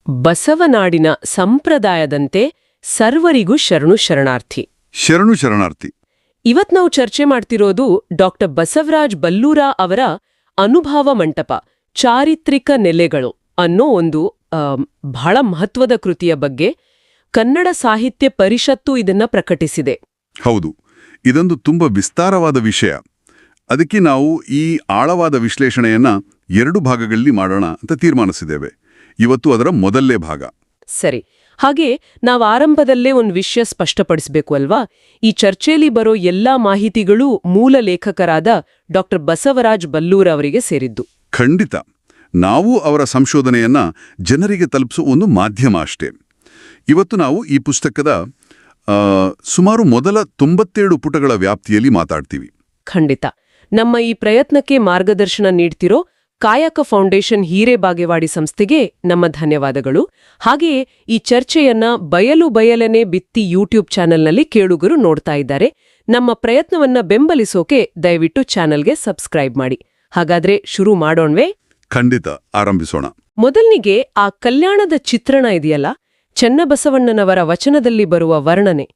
ಬಸವನಾಡಿನ ಸಂಪ್ರದಾಯದಂತೆ ಸರ್ವರಿಗೂ ಶರಣು ಶರಣಾರ್ಥಿ. ಶರಣು ಶರಣಾರ್ಥಿ. ಇವತ್ ನಾವು ಚರ್ಚೆ ಮಾಡ್ತಿರೋದು ಡಾಕ್ಟರ್ ಬಸವರಾಜ್ ಬಲ್ಲೂರ ಅವರ ಅನುಭವ ಮಂಟಪ ಚಾರಿತ್ರಿಕ ನೆಲೆಗಳು ಅನ್ನೋ ಒಂದು ಬಹಳ ಮಹತ್ವದ ಕೃತಿಯ ಬಗ್ಗೆ. ಕನ್ನಡ ಸಾಹಿತ್ಯ ಪರಿಷತ್ತು ಇದನ್ನ ಪ್ರಕಟಿಸಿದೆ. ಹೌದು, ಇದೊಂದು ತುಂಬ ವಿಸ್ತಾರವಾದ ವಿಷಯ. ಅದಕ್ಕೆ ನಾವು ಈ ಆಳವಾದ ವಿಶ್ಲೇಷಣೆಯನ್ನ 2 ಭಾಗಗಳಲ್ಲಿ ಮಾಡೋಣ ಅಂತ ತೀರ್ಮಾನಿಸಿದ್ದೇವೆ. ಇವತ್ತು ಅದರ ಮೊದಲನೇ ಭಾಗ. ಸರಿ. ಹಾಗೆ ನಾವು ಆರಂಭದಲ್ಲೇ ಒಂದು ವಿಷಯ ಸ್ಪಷ್ಟಪಡಿಸಬೇಕು ಅಲ್ವಾ? ಈ ಚರ್ಚೆಯಲ್ಲಿ ಬರೋ ಎಲ್ಲಾ ಮಾಹಿತಿಗಳು ಮೂಲ ಲೇಖಕರಾದ ಡಾಕ್ಟರ್ ಬಸವರಾಜ್ ಬಲ್ಲೂರ ಅವರಿಗೆ ಸೇರಿದ್ದು. ಖಂಡಿತ. ನಾವು ಅವರ ಸಂಶೋಧನೆಯನ್ನ ಜನರಿಗೆ ತಲುಪಿಸುವ ಒಂದು ಮಾಧ್ಯಮ ಅಷ್ಟೇ. ಇವತ್ತು ನಾವು ಈ ಪುಸ್ತಕದ ಸುಮಾರು ಮೊದಲ 97 ಪುಟಗಳ ವ್ಯಾಪ್ತಿಯಲ್ಲಿ ಮಾತಾಡ್ತೀವಿ. ಖಂಡಿತ. ನಮ್ಮ ಈ ಪ್ರಯತ್ನಕ್ಕೆ ಮಾರ್ಗದರ್ಶನ ನೀಡ್ತಿರೋ ಕಾಯಕ ಫೌಂಡೇಶನ್ ಹೀರೇಬಾಗೇವಾಡಿ ಸಂಸ್ಥೆಗೆ ನಮ್ಮ ಧನ್ಯವಾದಗಳು. ಹಾಗೆಯೇ ಈ ಚರ್ಚೆಯನ್ನ ಬಯಲನೆ ಬಿತ್ತಿ ಯೂಟ್ಯೂಬ್ ಚಾನೆಲ್ನಲ್ಲಿ ಕೇಳುಗರು ನೋಡ್ತಾ ಇದ್ದಾರೆ. ನಮ್ಮ ಪ್ರಯತ್ನವನ್ನ ಬೆಂಬಲಿಸೋಕೆ ದಯವಿಟ್ಟು ಚಾನೆಲ್ಗೆ ಸಬ್ಸ್ಕ್ರೈಬ್ ಮಾಡಿ. ಹಾಗಾದ್ರೆ ಶುರು ಮಾಡೋಣ್ವೇ? ಖಂಡಿತ, ಆರಂಭಿಸೋಣ. ಮೊದಲ್ನಿಗೆ ಆ ಕಲ್ಯಾಣದ ಚಿತ್ರಣ ಇದೆಯಲ್ಲ, ಚನ್ನಬಸವಣ್ಣನವರ ವಚನದಲ್ಲಿ ಬರುವ ವರ್ಣನೆ,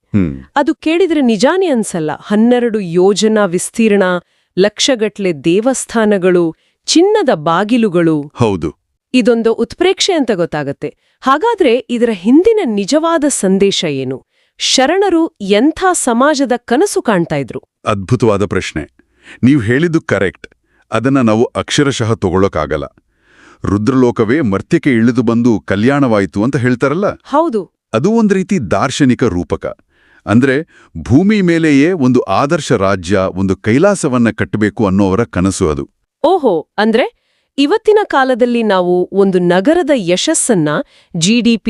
ಅದು ಕೇಳಿದ್ರೆ ನಿಜಾನೇ ಅನ್ಸಲ್ಲ. 12 ಯೋಜನಾ ವಿಸ್ತೀರ್ಣ, ಲಕ್ಷಗಟ್ಲೆ ದೇವಸ್ಥಾನಗಳು, ಚಿನ್ನದ ಬಾಗಿಲುಗಳು. ಹೌದು, ಇದೊಂದು ಉತ್ಪ್ರೇಕ್ಷೆ ಅಂತ ಗೊತ್ತಾಗತ್ತೆ. ಹಾಗಾದ್ರೆ ಇದರ ಹಿಂದಿನ ನಿಜವಾದ ಸಂದೇಶ ಏನು? ಶರಣರು ಎಂಥ ಸಮಾಜದ ಕನಸು ಕಾಣ್ತಾ ಇದ್ರು? ಅದ್ಭುತವಾದ ಪ್ರಶ್ನೆ. ನೀವು ಹೇಳಿದ್ದು ಕರೆಕ್ಟ್. ಅದನ್ನ ನಾವು ಅಕ್ಷರಶಃ ತಗೊಳ್ಳೋಕ್ಕಾಗಲ್ಲ. ರುದ್ರಲೋಕವೇ ಮರ್ತ್ಯಕ್ಕೆ ಇಳಿದು ಬಂದು ಕಲ್ಯಾಣವಾಯಿತು ಅಂತ ಹೇಳ್ತಾರಲ್ಲ, ಹೌದು. ಅದು ಒಂದು ರೀತಿ ದಾರ್ಶನಿಕ ರೂಪಕ. ಅಂದ್ರೆ ಭೂಮಿ ಮೇಲೆಯೇ ಒಂದು ಆದರ್ಶ ರಾಜ್ಯ, ಒಂದು ಕೈಲಾಸವನ್ನ ಕಟ್ಟಬೇಕು ಅನ್ನೋವರ ಕನಸು ಅದು. ಓಹೋ, ಅಂದ್ರೆ ಇವತ್ತಿನ ಕಾಲದಲ್ಲಿ ನಾವು ಒಂದು ನಗರದ ಯಶಸ್ಸನ್ನ GDP,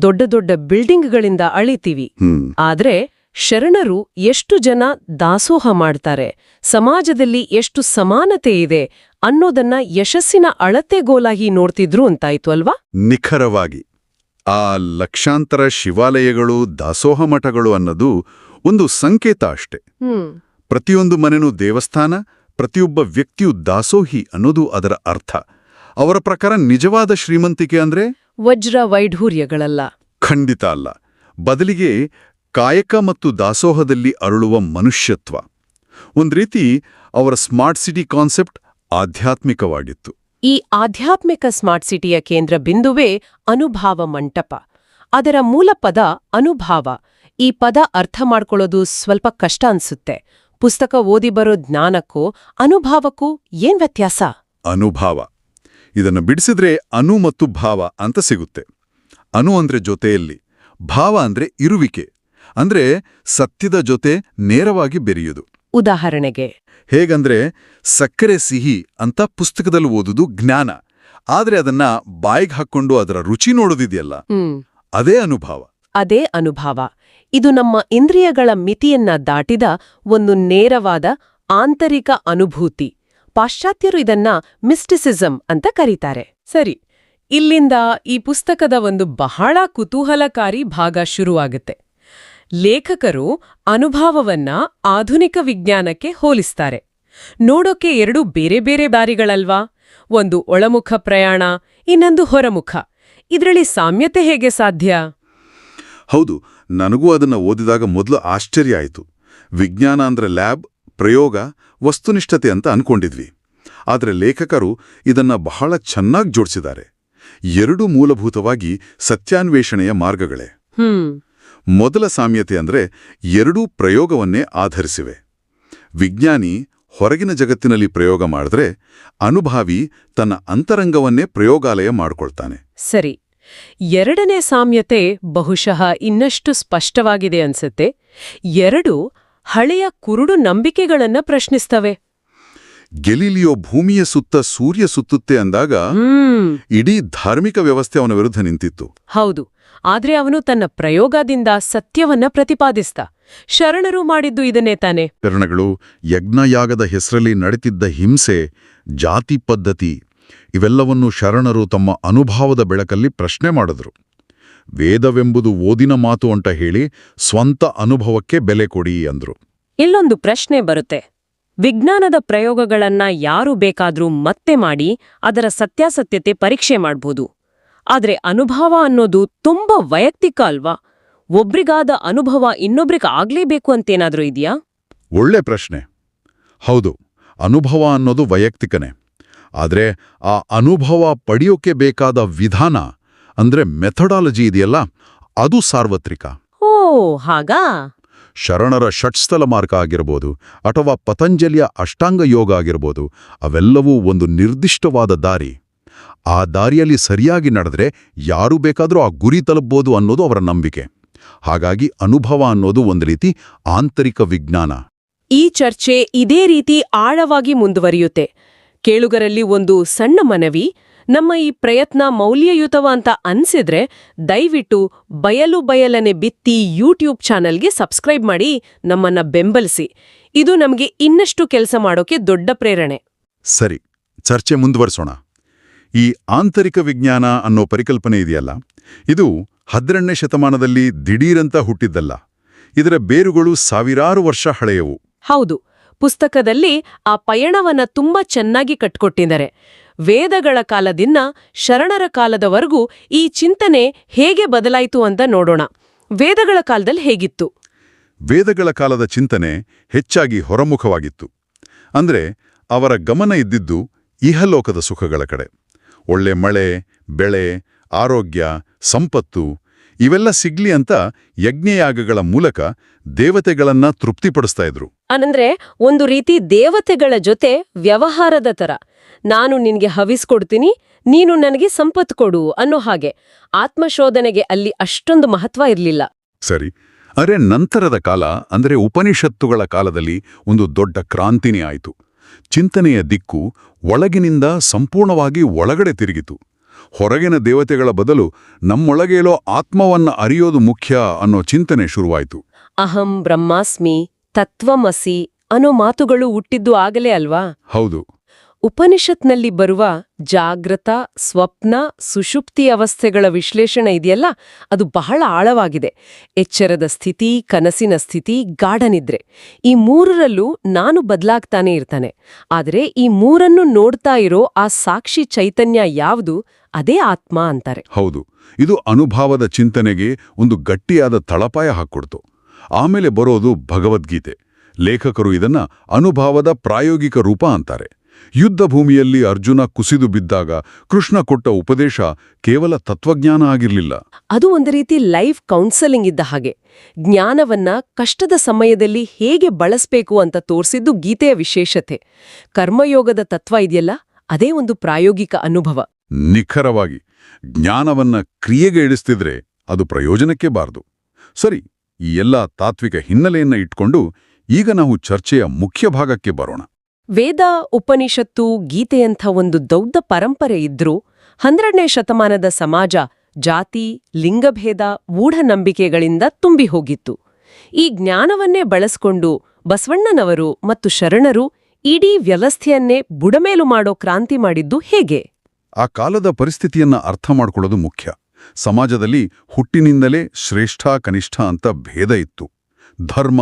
ದೊಡ್ಡ ದೊಡ್ಡ ಬಿಲ್ಡಿಂಗ್ಗಳಿಂದ ಅಳಿತೀವಿ. ಆದ್ರೆ ಶರಣರು ಎಷ್ಟು ಜನ ದಾಸೋಹ ಮಾಡ್ತಾರೆ, ಸಮಾಜದಲ್ಲಿ ಎಷ್ಟು ಸಮಾನತೆ ಇದೆ ಅನ್ನೋದನ್ನ ಯಶಸ್ಸಿನ ಅಳತೆಗೋಲಾಗಿ ನೋಡ್ತಿದ್ರು ಅಂತಾಯ್ತು ಅಲ್ವಾ? ನಿಖರವಾಗಿ. ಆ ಲಕ್ಷಾಂತರ ಶಿವಾಲಯಗಳು, ದಾಸೋಹ ಮಠಗಳು ಅನ್ನೋದು ಒಂದು ಸಂಕೇತ ಅಷ್ಟೆ. ಪ್ರತಿಯೊಂದು ಮನೆನೂ ದೇವಸ್ಥಾನ, ಪ್ರತಿಯೊಬ್ಬ ವ್ಯಕ್ತಿಯು ದಾಸೋಹಿ ಅನ್ನೋದು ಅದರ ಅರ್ಥ. ಅವರ ಪ್ರಕಾರ ನಿಜವಾದ ಶ್ರೀಮಂತಿಕೆ ಅಂದ್ರೆ ವಜ್ರ ವೈಢೂರ್ಯಗಳಲ್ಲ. ಖಂಡಿತ ಅಲ್ಲ. ಬದಲಿಗೆ ಕಾಯಕ ಮತ್ತು ದಾಸೋಹದಲ್ಲಿ ಅರಳುವ ಮನುಷ್ಯತ್ವ. ಒಂದ್ ರೀತಿ ಅವರ ಸ್ಮಾರ್ಟ್ ಸಿಟಿ ಕಾನ್ಸೆಪ್ಟ್ ಆಧ್ಯಾತ್ಮಿಕವಾಗಿತ್ತು. ಈ ಆಧ್ಯಾತ್ಮಿಕ ಸ್ಮಾರ್ಟ್ ಸಿಟಿಯ ಕೇಂದ್ರ ಬಿಂದುವೇ ಅನುಭಾವ ಮಂಟಪ. ಅದರ ಮೂಲ ಪದ ಅನುಭಾವ. ಈ ಪದ ಅರ್ಥ ಮಾಡ್ಕೊಳ್ಳೋದು ಸ್ವಲ್ಪ ಕಷ್ಟ ಅನ್ಸುತ್ತೆ. ಪುಸ್ತಕ ಓದಿ ಬರೋ ಜ್ಞಾನಕ್ಕೂ ಅನುಭಾವಕ್ಕೂ ಏನ್ ವ್ಯತ್ಯಾಸ? ಅನುಭಾವ ಇದನ್ನು ಬಿಡಿಸಿದ್ರೆ ಅನು ಮತ್ತು ಭಾವ ಅಂತ ಸಿಗುತ್ತೆ. ಅನು ಅಂದ್ರೆ ಜೊತೆಯಲ್ಲಿ, ಭಾವ ಅಂದ್ರೆ ಇರುವಿಕೆ, ಅಂದ್ರೆ ಸತ್ಯದ ಜೊತೆ ನೇರವಾಗಿ ಬೆರೆಯುವುದು. ಉದಾಹರಣೆಗೆ ಹೇಗಂದ್ರೆ ಸಕ್ಕರೆ ಸಿಹಿ ಅಂತ ಪುಸ್ತಕದಲ್ಲಿ ಓದುದು ಜ್ಞಾನ, ಆದ್ರೆ ಅದನ್ನ ಬಾಯಿಗೆ ಹಾಕ್ಕೊಂಡು ಅದರ ರುಚಿ ನೋಡೋದಿದೆಯಲ್ಲ, ಅದೇ ಅನುಭವ. ಅದೇ ಅನುಭವ. ಇದು ನಮ್ಮ ಇಂದ್ರಿಯಗಳ ಮಿತಿಯನ್ನ ದಾಟಿದ ಒಂದು ನೇರವಾದ ಆಂತರಿಕ ಅನುಭೂತಿ. ಪಾಶ್ಚಾತ್ಯರು ಇದನ್ನ ಮಿಸ್ಟಿಸಿಸಂ ಅಂತ ಕರೀತಾರೆ. ಸರಿ, ಇಲ್ಲಿಂದ ಈ ಪುಸ್ತಕದ ಒಂದು ಬಹಳ ಕುತೂಹಲಕಾರಿ ಭಾಗ ಶುರುವಾಗುತ್ತೆ. ಲೇಖಕರು ಅನುಭವವನ್ನ ಆಧುನಿಕ ವಿಜ್ಞಾನಕ್ಕೆ ಹೋಲಿಸ್ತಾರೆ. ನೋಡೋಕೆ 2 ಬೇರೆ ಬೇರೆ ದಾರಿಗಳಲ್ವಾ? ಒಂದು ಒಳಮುಖ ಪ್ರಯಾಣ, ಇನ್ನೊಂದು ಹೊರಮುಖ. ಇದ್ರಲ್ಲಿ ಸಾಮ್ಯತೆ ಹೇಗೆ ಸಾಧ್ಯ? ಹೌದು, ನನಗೂ ಅದನ್ನ ಓದಿದಾಗ ಮೊದಲು ಆಶ್ಚರ್ಯ ಆಯಿತು. ವಿಜ್ಞಾನ ಅಂದ್ರೆ ಲ್ಯಾಬ್, ಪ್ರಯೋಗ, ವಸ್ತುನಿಷ್ಠತೆ ಅಂತ ಅನ್ಕೊಂಡಿದ್ವಿ. ಆದರೆ ಲೇಖಕರು ಇದನ್ನ ಬಹಳ ಚೆನ್ನಾಗಿ ಜೋಡಿಸಿದ್ದಾರೆ. 2 ಮೂಲಭೂತವಾಗಿ ಸತ್ಯಾನ್ವೇಷಣೆಯ ಮಾರ್ಗಗಳೇ. ಮೊದಲ ಸಾಮ್ಯತೆ ಅಂದ್ರೆ 2 ಪ್ರಯೋಗವನ್ನೇ ಆಧರಿಸಿವೆ. ವಿಜ್ಞಾನಿ ಹೊರಗಿನ ಜಗತ್ತಿನಲ್ಲಿ ಪ್ರಯೋಗ ಮಾಡಿದ್ರೆ, ಅನುಭಾವಿ ತನ್ನ ಅಂತರಂಗವನ್ನೇ ಪ್ರಯೋಗಾಲಯ ಮಾಡ್ಕೊಳ್ತಾನೆ. ಸರಿ. 2ನೇ ಸಾಮ್ಯತೆ ಬಹುಶಃ ಇನ್ನಷ್ಟು ಸ್ಪಷ್ಟವಾಗಿದೆ ಅನ್ಸುತ್ತೆ. 2 ಹಳೆಯ ಕುರುಡು ನಂಬಿಕೆಗಳನ್ನ ಪ್ರಶ್ನಿಸ್ತವೆ. ಗೆಲೀಲಿಯೋ ಭೂಮಿಯ ಸುತ್ತ ಸೂರ್ಯ ಸುತ್ತುತ್ತೆ ಅಂದಾಗ ಇಡೀ ಧಾರ್ಮಿಕ ವ್ಯವಸ್ಥೆ ಅವನ ವಿರುದ್ಧ ನಿಂತಿತ್ತು. ಹೌದು, ಆದ್ರೆ ಅವನು ತನ್ನ ಪ್ರಯೋಗದಿಂದ ಸತ್ಯವನ್ನ ಪ್ರತಿಪಾದಿಸ್ತ. ಶರಣರು ಮಾಡಿದ್ದು ಇದನ್ನೇ ತಾನೆ. ಶರಣಗಳು ಯಜ್ಞಯಾಗದ ಹೆಸರಲ್ಲಿ ನಡೆತಿದ್ದ ಹಿಂಸೆ, ಜಾತಿ ಪದ್ಧತಿ, ಇವೆಲ್ಲವನ್ನೂ ಶರಣರು ತಮ್ಮ ಅನುಭವದ ಬೆಳಕಲ್ಲಿ ಪ್ರಶ್ನೆ ಮಾಡಿದ್ರು. ವೇದವೆಂಬುದು ಓದಿನ ಮಾತು ಅಂತ ಹೇಳಿ ಸ್ವಂತ ಅನುಭವಕ್ಕೆ ಬೆಲೆ ಕೊಡಿ ಅಂದ್ರು. ಇಲ್ಲೊಂದು ಪ್ರಶ್ನೆ ಬರುತ್ತೆ. ವಿಜ್ಞಾನದ ಪ್ರಯೋಗಗಳನ್ನ ಯಾರು ಬೇಕಾದ್ರೂ ಮತ್ತೆ ಮಾಡಿ ಅದರ ಸತ್ಯಾಸತ್ಯತೆ ಪರೀಕ್ಷೆ ಮಾಡ್ಬೋದು. ಆದ್ರೆ ಅನುಭವ ಅನ್ನೋದು ತುಂಬಾ ವೈಯಕ್ತಿಕ ಅಲ್ವಾ? ಒಬ್ರಿಗಾದ ಅನುಭವ ಇನ್ನೊಬ್ರಿಗೆ ಆಗ್ಲೇಬೇಕು ಅಂತೇನಾದ್ರೂ ಇದೆಯಾ? ಒಳ್ಳೆ ಪ್ರಶ್ನೆ. ಹೌದು, ಅನುಭವ ಅನ್ನೋದು ವೈಯಕ್ತಿಕನೇ. ಆದರೆ ಆ ಅನುಭವ ಪಡೆಯೋಕೆ ಬೇಕಾದ ವಿಧಾನ ಅಂದ್ರೆ ಮೆಥಡಾಲಜಿ ಇದೆಯಲ್ಲ, ಅದು ಸಾರ್ವತ್ರಿಕ. ಓ ಹಾಗಾ? ಶರಣರ ಷಟ್ಸ್ಥಲ ಮಾರ್ಗ ಆಗಿರ್ಬೋದು ಅಥವಾ ಪತಂಜಲಿಯ ಅಷ್ಟಾಂಗ ಯೋಗ ಆಗಿರ್ಬೋದು, ಅವೆಲ್ಲವೂ ಒಂದು ನಿರ್ದಿಷ್ಟವಾದ ದಾರಿ. ಆ ದಾರಿಯಲ್ಲಿ ಸರಿಯಾಗಿ ನಡೆದ್ರೆ ಯಾರು ಬೇಕಾದರೂ ಆ ಗುರಿ ತಲುಪಬಹುದು ಅನ್ನೋದು ಅವರ ನಂಬಿಕೆ. ಹಾಗಾಗಿ ಅನುಭವ ಅನ್ನೋದು ಒಂದು ರೀತಿ ಆಂತರಿಕ ವಿಜ್ಞಾನ. ಈ ಚರ್ಚೆ ಇದೇ ರೀತಿ ಆಳವಾಗಿ ಮುಂದುವರಿಯುತ್ತೆ. ಕೇಳುಗರಲ್ಲಿ ಒಂದು ಸಣ್ಣ ಮನವಿ: ನಮ್ಮ ಈ ಪ್ರಯತ್ನ ಮೌಲ್ಯಯುತವ ಅಂತ ಅನ್ಸಿದ್ರೆ ದಯವಿಟ್ಟು ಬಯಲನೆ ಬಿತ್ತಿ ಯೂಟ್ಯೂಬ್ ಚಾನಲ್ಗೆ ಸಬ್ಸ್ಕ್ರೈಬ್ ಮಾಡಿ ನಮ್ಮನ್ನ ಬೆಂಬಲಿಸಿ. ಇದು ನಮಗೆ ಇನ್ನಷ್ಟು ಕೆಲಸ ಮಾಡೋಕೆ ದೊಡ್ಡ ಪ್ರೇರಣೆ. ಸರಿ, ಚರ್ಚೆ ಮುಂದುವರಿಸೋಣ. ಈ ಆಂತರಿಕ ವಿಜ್ಞಾನ ಅನ್ನೋ ಪರಿಕಲ್ಪನೆ ಇದೆಯಲ್ಲ, ಇದು 12ನೇ ಶತಮಾನದಲ್ಲಿ ದಿಢೀರಂತ ಹುಟ್ಟಿದ್ದಲ್ಲ. ಇದರ ಬೇರುಗಳು ಸಾವಿರಾರು ವರ್ಷ ಹಳೆಯವು. ಹೌದು, ಪುಸ್ತಕದಲ್ಲಿ ಆ ಪಯಣವನ್ನ ತುಂಬಾ ಚೆನ್ನಾಗಿ ಕಟ್ಕೊಟ್ಟಿದ್ದಾರೆ. ವೇದಗಳ ಕಾಲದಿಂದ ಶರಣರ ಕಾಲದವರೆಗೂ ಈ ಚಿಂತನೆ ಹೇಗೆ ಬದಲಾಯಿತು ಅಂತ ನೋಡೋಣ. ವೇದಗಳ ಕಾಲದಲ್ಲಿ ಹೇಗಿತ್ತು? ವೇದಗಳ ಕಾಲದ ಚಿಂತನೆ ಹೆಚ್ಚಾಗಿ ಹೊರಮುಖವಾಗಿತ್ತು. ಅಂದ್ರೆ ಅವರ ಗಮನ ಇದ್ದಿದ್ದು ಇಹಲೋಕದ ಸುಖಗಳ ಕಡೆ. ಒಳ್ಳೆ ಮಳೆ, ಬೆಳೆ, ಆರೋಗ್ಯ, ಸಂಪತ್ತು ಇವೆಲ್ಲ ಸಿಗ್ಲಿ ಅಂತ ಯಜ್ಞಯಾಗಗಳ ಮೂಲಕ ದೇವತೆಗಳನ್ನ ತೃಪ್ತಿಪಡಿಸ್ತಾ ಇದ್ರು. ಅನಂದ್ರೆ ಒಂದು ರೀತಿ ದೇವತೆಗಳ ಜೊತೆ ವ್ಯವಹಾರದ ತರ. ನಾನು ನಿನ್ಗೆ ಹವಿಸ್ಕೊಡ್ತೀನಿ, ನೀನು ನನಗೆ ಸಂಪತ್ತು ಕೊಡು ಅನ್ನೋ ಹಾಗೆ. ಆತ್ಮಶೋಧನೆಗೆ ಅಲ್ಲಿ ಅಷ್ಟೊಂದು ಮಹತ್ವ ಇರಲಿಲ್ಲ. ಸರಿ, ಅರೆ ನಂತರದ ಕಾಲ ಅಂದ್ರೆ ಉಪನಿಷತ್ತುಗಳ ಕಾಲದಲ್ಲಿ ಒಂದು ದೊಡ್ಡ ಕ್ರಾಂತಿನೇ ಆಯಿತು. ಚಿಂತನೆಯ ದಿಕ್ಕು ಒಳಗಿನಿಂದ ಸಂಪೂರ್ಣವಾಗಿ ಒಳಗಡೆ ತಿರುಗಿತು. ಹೊರಗಿನ ದೇವತೆಗಳ ಬದಲು ನಮ್ಮೊಳಗೇಲೋ ಆತ್ಮವನ್ನ ಅರಿಯೋದು ಮುಖ್ಯ ಅನ್ನೋ ಚಿಂತನೆ ಶುರುವಾಯಿತು. ಅಹಂ ಬ್ರಹ್ಮಾಸ್ಮಿ, ತತ್ವಮಸಿ ಅನ್ನೋ ಮಾತುಗಳು ಹುಟ್ಟಿದ್ದು ಆಗಲೇ ಅಲ್ವಾ? ಹೌದು. ಉಪನಿಷತ್ನಲ್ಲಿ ಬರುವ ಜಾಗೃತ, ಸ್ವಪ್ನ, ಸುಷುಪ್ತಿ ಅವಸ್ಥೆಗಳ ವಿಶ್ಲೇಷಣೆ ಇದೆಯಲ್ಲ, ಅದು ಬಹಳ ಆಳವಾಗಿದೆ. ಎಚ್ಚರದ ಸ್ಥಿತಿ, ಕನಸಿನ ಸ್ಥಿತಿ, ಗಾಢನಿದ್ರೆ, ಈ ಮೂರರಲ್ಲೂ ನಾನು ಬದಲಾಗ್ತಾನೆ ಇರ್ತಾನೆ. ಆದರೆ ಈ ಮೂರನ್ನು ನೋಡ್ತಾ ಇರೋ ಆ ಸಾಕ್ಷಿ ಚೈತನ್ಯ ಯಾವುದು? ಅದೇ ಆತ್ಮ ಅಂತಾರೆ. ಹೌದು, ಇದು ಅನುಭವದ ಚಿಂತನೆಗೆ ಒಂದು ಗಟ್ಟಿಯಾದ ತಳಪಾಯ ಹಾಕ್ಕೊಡ್ತು. ಆಮೇಲೆ ಬರೋದು ಭಗವದ್ಗೀತೆ. ಲೇಖಕರು ಇದನ್ನ ಅನುಭವದ ಪ್ರಾಯೋಗಿಕ ರೂಪ ಅಂತಾರೆ. ಯುದ್ಧ ಭೂಮಿಯಲ್ಲಿ ಅರ್ಜುನ ಕುಸಿದು ಬಿದ್ದಾಗ ಕೃಷ್ಣ ಕೊಟ್ಟ ಉಪದೇಶ ಕೇವಲ ತತ್ವಜ್ಞಾನ ಆಗಿರಲಿಲ್ಲ. ಅದು ಒಂದು ರೀತಿ ಲೈಫ್ ಕೌನ್ಸೆಲಿಂಗ್ ಇದ್ದ ಹಾಗೆ. ಜ್ಞಾನವನ್ನ ಕಷ್ಟದ ಸಮಯದಲ್ಲಿ ಹೇಗೆ ಬಳಸಬೇಕು ಅಂತ ತೋರಿಸಿದ್ದು ಗೀತೆಯ ವಿಶೇಷತೆ. ಕರ್ಮಯೋಗದ ತತ್ವ ಇದೆಯಲ್ಲ, ಅದೇ ಒಂದು ಪ್ರಾಯೋಗಿಕ ಅನುಭವ. ನಿಖರವಾಗಿ. ಜ್ಞಾನವನ್ನ ಕ್ರಿಯೆಗೆ ಇಳಿಸ್ತಿದ್ರೆ ಅದು ಪ್ರಯೋಜನಕ್ಕೆ ಬಾರದು. ಸರಿ, ಈ ಎಲ್ಲ ತಾತ್ವಿಕ ಹಿನ್ನೆಲೆಯನ್ನ ಇಟ್ಕೊಂಡು ಈಗ ನಾವು ಚರ್ಚೆಯ ಮುಖ್ಯ ಭಾಗಕ್ಕೆ ಬರೋಣ. ವೇದ, ಉಪನಿಷತ್ತು, ಗೀತೆಯಂಥ ಒಂದು ದೊಡ್ಡ ಪರಂಪರೆ ಇದ್ರೂ 12ನೇ ಶತಮಾನದ ಸಮಾಜ ಜಾತಿ, ಲಿಂಗಭೇದ, ಮೂಢನಂಬಿಕೆಗಳಿಂದ ತುಂಬಿ ಹೋಗಿತ್ತು. ಈ ಜ್ಞಾನವನ್ನೇ ಬಳಸ್ಕೊಂಡು ಬಸವಣ್ಣನವರು ಮತ್ತು ಶರಣರು ಇಡೀ ವ್ಯವಸ್ಥೆಯನ್ನೇ ಬುಡಮೇಲು ಮಾಡೋ ಕ್ರಾಂತಿ ಮಾಡಿದ್ದು ಹೇಗೆ? ಆ ಕಾಲದ ಪರಿಸ್ಥಿತಿಯನ್ನ ಅರ್ಥ ಮಾಡ್ಕೊಳ್ಳೋದು ಮುಖ್ಯ. ಸಮಾಜದಲ್ಲಿ ಹುಟ್ಟಿನಿಂದಲೇ ಶ್ರೇಷ್ಠ ಕನಿಷ್ಠ ಅಂತ ಭೇದ ಇತ್ತು. ಧರ್ಮ,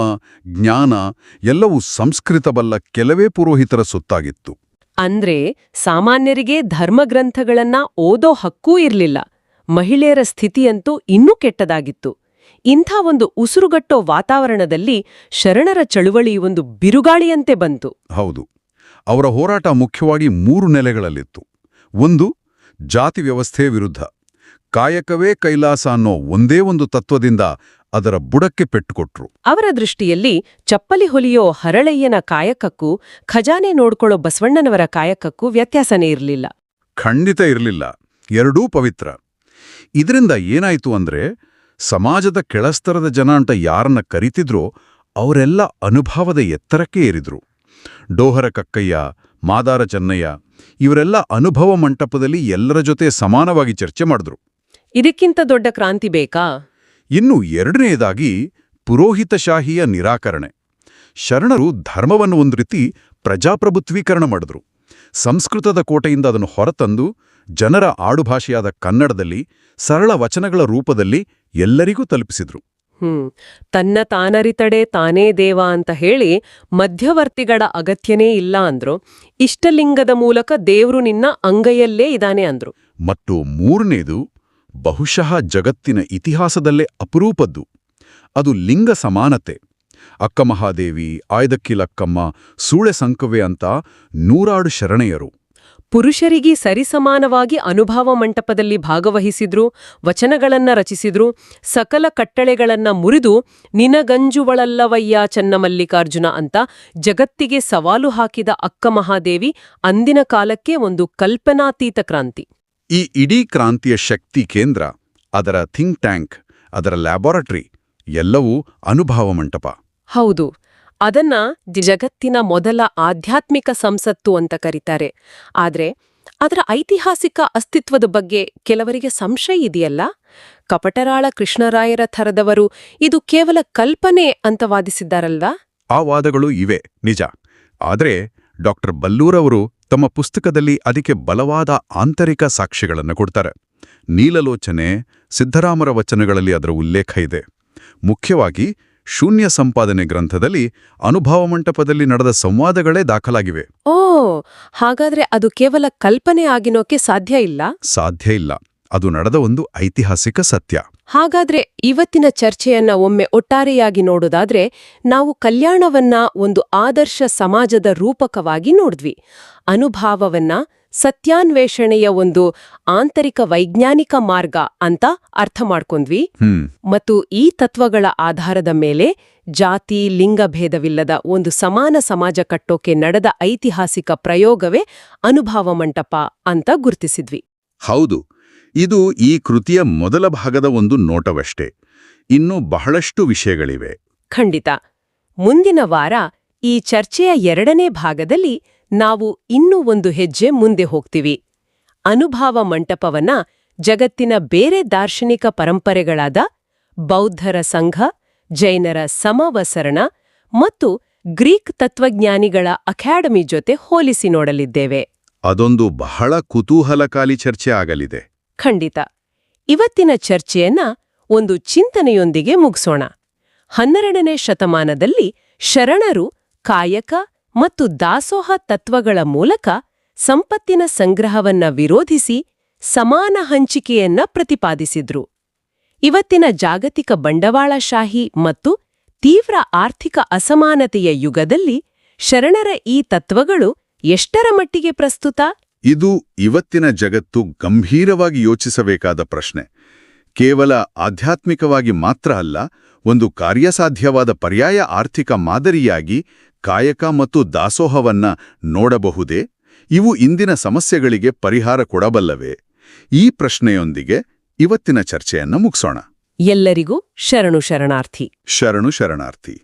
ಜ್ಞಾನ ಎಲ್ಲವೂ ಸಂಸ್ಕೃತ ಬಲ್ಲ ಕೆಲವೇ ಪುರೋಹಿತರ ಸೊತ್ತಾಗಿತ್ತು. ಅಂದ್ರೆ ಸಾಮಾನ್ಯರಿಗೆ ಧರ್ಮಗ್ರಂಥಗಳನ್ನ ಓದೋ ಹಕ್ಕೂ ಇರ್ಲಿಲ್ಲ. ಮಹಿಳೆಯರ ಸ್ಥಿತಿಯಂತೂ ಇನ್ನೂ ಕೆಟ್ಟದಾಗಿತ್ತು. ಇಂಥ ಒಂದು ಉಸುರುಗಟ್ಟೋ ವಾತಾವರಣದಲ್ಲಿ ಶರಣರ ಚಳುವಳಿ ಒಂದು ಬಿರುಗಾಳಿಯಂತೆ ಬಂತು. ಹೌದು, ಅವರ ಹೋರಾಟ ಮುಖ್ಯವಾಗಿ 3 ನೆಲೆಗಳಲ್ಲಿತ್ತು. ಒಂದು, ಜಾತಿ ವ್ಯವಸ್ಥೆ ವಿರುದ್ಧ. ಕಾಯಕವೇ ಕೈಲಾಸ ಅನ್ನೋ ಒಂದೇ ಒಂದು ತತ್ವದಿಂದ ಅದರ ಬುಡಕ್ಕೆ ಪೆಟ್ಟುಕೊಟ್ರು. ಅವರ ದೃಷ್ಟಿಯಲ್ಲಿ ಚಪ್ಪಲಿ ಹೊಲಿಯೋ ಹರಳಯ್ಯನ ಕಾಯಕಕ್ಕೂ ಖಜಾನೆ ನೋಡ್ಕೊಳ್ಳೋ ಬಸವಣ್ಣನವರ ಕಾಯಕಕ್ಕೂ ವ್ಯತ್ಯಾಸನೇ ಇರಲಿಲ್ಲ. ಖಂಡಿತ ಇರಲಿಲ್ಲ. ಎರಡೂ ಪವಿತ್ರ. ಇದರಿಂದ ಏನಾಯ್ತು ಅಂದ್ರೆ, ಸಮಾಜದ ಕೆಳಸ್ತರದ ಜನ ಅಂತ ಯಾರನ್ನ ಕರಿತಿದ್ರೋ ಅವರೆಲ್ಲ ಅನುಭವದ ಎತ್ತರಕ್ಕೆ ಏರಿದ್ರು. ಡೋಹರ ಕಕ್ಕಯ್ಯ, ಮಾದಾರ ಚೆನ್ನಯ್ಯ ಇವರೆಲ್ಲ ಅನುಭವ ಮಂಟಪದಲ್ಲಿ ಎಲ್ಲರ ಜೊತೆ ಸಮಾನವಾಗಿ ಚರ್ಚೆ ಮಾಡಿದ್ರು. ಇದಕ್ಕಿಂತ ದೊಡ್ಡ ಕ್ರಾಂತಿ ಬೇಕಾ? ಇನ್ನು ಎರಡನೆಯದಾಗಿ ಪುರೋಹಿತಶಾಹಿಯ ನಿರಾಕರಣೆ. ಶರಣರು ಧರ್ಮವನ್ನು ಒಂದು ರೀತಿ ಪ್ರಜಾಪ್ರಭುತ್ವೀಕರಣ ಮಾಡಿದ್ರು. ಸಂಸ್ಕೃತದ ಕೋಟೆಯಿಂದ ಅದನ್ನು ಹೊರತಂದು ಜನರ ಆಡುಭಾಷೆಯಾದ ಕನ್ನಡದಲ್ಲಿ ಸರಳ ವಚನಗಳ ರೂಪದಲ್ಲಿ ಎಲ್ಲರಿಗೂ ತಲುಪಿಸಿದ್ರು. ತನ್ನ ತಾನರಿತಡೆ ತಾನೇ ದೇವ ಅಂತ ಹೇಳಿ ಮಧ್ಯವರ್ತಿಗಳ ಅಗತ್ಯನೇ ಇಲ್ಲ ಅಂದ್ರು. ಇಷ್ಟಲಿಂಗದ ಮೂಲಕ ದೇವ್ರು ನಿನ್ನ ಅಂಗೈಯಲ್ಲೇ ಇದಾನೆ ಅಂದ್ರು. ಮತ್ತು ಮೂರನೇದು ಬಹುಶಃ ಜಗತ್ತಿನ ಇತಿಹಾಸದಲ್ಲೇ ಅಪರೂಪದ್ದು. ಅದು ಲಿಂಗ ಸಮಾನತೆ. ಅಕ್ಕಮಹಾದೇವಿ, ಆಯ್ದಕ್ಕಿಲಕ್ಕಮ್ಮ, ಸೂಳೆ ಸಂಕವೆ ಅಂತ ನೂರಾರು ಶರಣೆಯರು. ಪುರುಷರಿಗೆ ಸರಿಸಮಾನವಾಗಿ ಅನುಭವ ಮಂಟಪದಲ್ಲಿ ಭಾಗವಹಿಸಿದ್ರು, ವಚನಗಳನ್ನ ರಚಿಸಿದ್ರು, ಸಕಲ ಕಟ್ಟಳೆಗಳನ್ನ ಮುರಿದು ನಿನಗಂಜುವಳಲ್ಲವಯ್ಯ ಚನ್ನಮಲ್ಲಿಕಾರ್ಜುನ ಅಂತ ಜಗತ್ತಿಗೆ ಸವಾಲು ಹಾಕಿದ ಅಕ್ಕಮಹಾದೇವಿ ಅಂದಿನ ಕಾಲಕ್ಕೆ ಒಂದು ಕಲ್ಪನಾತೀತ ಕ್ರಾಂತಿ. ಈ ಇಡೀ ಕ್ರಾಂತಿಯ ಶಕ್ತಿ ಕೇಂದ್ರ, ಅದರ ಥಿಂಕ್ ಟ್ಯಾಂಕ್, ಅದರ ಲ್ಯಾಬೊರೇಟರಿ ಎಲ್ಲವೂ ಅನುಭವ ಮಂಟಪ. ಹೌದು, ಅದನ್ನ ಜಗತ್ತಿನ ಮೊದಲ ಆಧ್ಯಾತ್ಮಿಕ ಸಂಸತ್ತು ಅಂತ ಕರೀತಾರೆ. ಆದ್ರೆ ಅದರ ಐತಿಹಾಸಿಕ ಅಸ್ತಿತ್ವದ ಬಗ್ಗೆ ಕೆಲವರಿಗೆ ಸಂಶಯ ಇದೆಯಲ್ಲ. ಕಪಟರಾಳ ಕೃಷ್ಣರಾಯರ ಥರದವರು ಇದು ಕೇವಲ ಕಲ್ಪನೆ ಅಂತ ವಾದಿಸಿದ್ದಾರಲ್ವಾ? ಆ ವಾದಗಳು ಇವೆ, ನಿಜ. ಆದರೆ ಬಲ್ಲೂರವರು ತಮ್ಮ ಪುಸ್ತಕದಲ್ಲಿ ಅದಕ್ಕೆ ಬಲವಾದ ಆಂತರಿಕ ಸಾಕ್ಷ್ಯಗಳನ್ನು ಕೊಡ್ತಾರೆ. ನೀಲಲೋಚನೆ, ಸಿದ್ಧರಾಮರ ವಚನಗಳಲ್ಲಿ ಅದರ ಉಲ್ಲೇಖ ಇದೆ. ಮುಖ್ಯವಾಗಿ ಶೂನ್ಯ ಸಂಪಾದನೆ ಗ್ರಂಥದಲ್ಲಿ ಅನುಭವ ಮಂಟಪದಲ್ಲಿ ನಡೆದ ಸಂವಾದಗಳೇ ದಾಖಲಾಗಿವೆ. ಓ, ಹಾಗಾದ್ರೆ ಅದು ಕೇವಲ ಕಲ್ಪನೆ ಆಗಿನೋಕೆ ಸಾಧ್ಯ ಇಲ್ಲ? ಸಾಧ್ಯ ಇಲ್ಲ. ಅದು ನಡೆದ ಒಂದು ಐತಿಹಾಸಿಕ ಸತ್ಯ. ಹಾಗಾದ್ರೆ ಇವತ್ತಿನ ಚರ್ಚೆಯನ್ನ ಒಮ್ಮೆ ಒಟ್ಟಾರೆಯಾಗಿ ನೋಡೋದಾದ್ರೆ, ನಾವು ಕಲ್ಯಾಣವನ್ನ ಒಂದು ಆದರ್ಶ ಸಮಾಜದ ರೂಪಕವಾಗಿ ನೋಡಿದ್ವಿ. ಅನುಭಾವವನ್ನ ಸತ್ಯಾನ್ವೇಷಣೆಯ ಒಂದು ಆಂತರಿಕ ವೈಜ್ಞಾನಿಕ ಮಾರ್ಗ ಅಂತ ಅರ್ಥ ಮಾಡ್ಕೊಂಡ್ವಿ. ಮತ್ತು ಈ ತತ್ವಗಳ ಆಧಾರದ ಮೇಲೆ ಜಾತಿ ಲಿಂಗಭೇದವಿಲ್ಲದ ಒಂದು ಸಮಾನ ಸಮಾಜ ಕಟ್ಟೋಕೆ ನಡೆದ ಐತಿಹಾಸಿಕ ಪ್ರಯೋಗವೇ ಅನುಭವ ಮಂಟಪ ಅಂತ ಗುರುತಿಸಿದ್ವಿ. ಹೌದು, ಇದು ಈ ಕೃತಿಯ ಮೊದಲ ಭಾಗದ ಒಂದು ನೋಟವಷ್ಟೇ. ಇನ್ನೂ ಬಹಳಷ್ಟು ವಿಷಯಗಳಿವೆ. ಖಂಡಿತ. ಮುಂದಿನ ವಾರ ಈ ಚರ್ಚೆಯ ಎರಡನೇ ಭಾಗದಲ್ಲಿ ನಾವು ಇನ್ನೂ ಒಂದು ಹೆಜ್ಜೆ ಮುಂದೆ ಹೋಗ್ತೀವಿ. ಅನುಭವ ಮಂಟಪವನ್ನ ಜಗತ್ತಿನ ಬೇರೆ ದಾರ್ಶನಿಕ ಪರಂಪರೆಗಳಾದ ಬೌದ್ಧರ ಸಂಘ, ಜೈನರ ಸಮವಸರಣ ಮತ್ತು ಗ್ರೀಕ್ ತತ್ವಜ್ಞಾನಿಗಳ ಅಕಾಡೆಮಿ ಜೊತೆ ಹೋಲಿಸಿ ನೋಡಲಿದ್ದೇವೆ. ಅದೊಂದು ಬಹಳ ಕುತೂಹಲಕಾರಿ ಚರ್ಚೆ ಆಗಲಿದೆ. ಖಂಡಿತ. ಇವತ್ತಿನ ಚರ್ಚೆಯನ್ನ ಒಂದು ಚಿಂತನೆಯೊಂದಿಗೆ ಮುಗಿಸೋಣ. 12ನೇ ಶತಮಾನದಲ್ಲಿ ಶರಣರು ಕಾಯಕ ಮತ್ತು ದಾಸೋಹ ತತ್ವಗಳ ಮೂಲಕ ಸಂಪತ್ತಿನ ಸಂಗ್ರಹವನ್ನ ವಿರೋಧಿಸಿ ಸಮಾನ ಹಂಚಿಕೆಯನ್ನ ಪ್ರತಿಪಾದಿಸಿದ್ರು. ಇವತ್ತಿನ ಜಾಗತಿಕ ಬಂಡವಾಳಶಾಹಿ ಮತ್ತು ತೀವ್ರ ಆರ್ಥಿಕ ಅಸಮಾನತೆಯ ಯುಗದಲ್ಲಿ ಶರಣರ ಈ ತತ್ವಗಳು ಎಷ್ಟರ ಮಟ್ಟಿಗೆ ಪ್ರಸ್ತುತ? ಇದು ಇವತ್ತಿನ ಜಗತ್ತು ಗಂಭೀರವಾಗಿ ಯೋಚಿಸಬೇಕಾದ ಪ್ರಶ್ನೆ. ಕೇವಲ ಆಧ್ಯಾತ್ಮಿಕವಾಗಿ ಮಾತ್ರ ಅಲ್ಲ, ಒಂದು ಕಾರ್ಯಸಾಧ್ಯವಾದ ಪರ್ಯಾಯ ಆರ್ಥಿಕ ಮಾದರಿಯಾಗಿ ಕಾಯಕ ಮತ್ತು ದಾಸೋಹವನ್ನ ನೋಡಬಹುದೇ? ಇವು ಇಂದಿನ ಸಮಸ್ಯೆಗಳಿಗೆ ಪರಿಹಾರ ಕೊಡಬಲ್ಲವೇ? ಈ ಪ್ರಶ್ನೆಯೊಂದಿಗೆ ಇವತ್ತಿನ ಚರ್ಚೆಯನ್ನ ಮುಗಿಸೋಣ. ಎಲ್ಲರಿಗೂ ಶರಣು ಶರಣಾರ್ಥಿ. ಶರಣು ಶರಣಾರ್ಥಿ.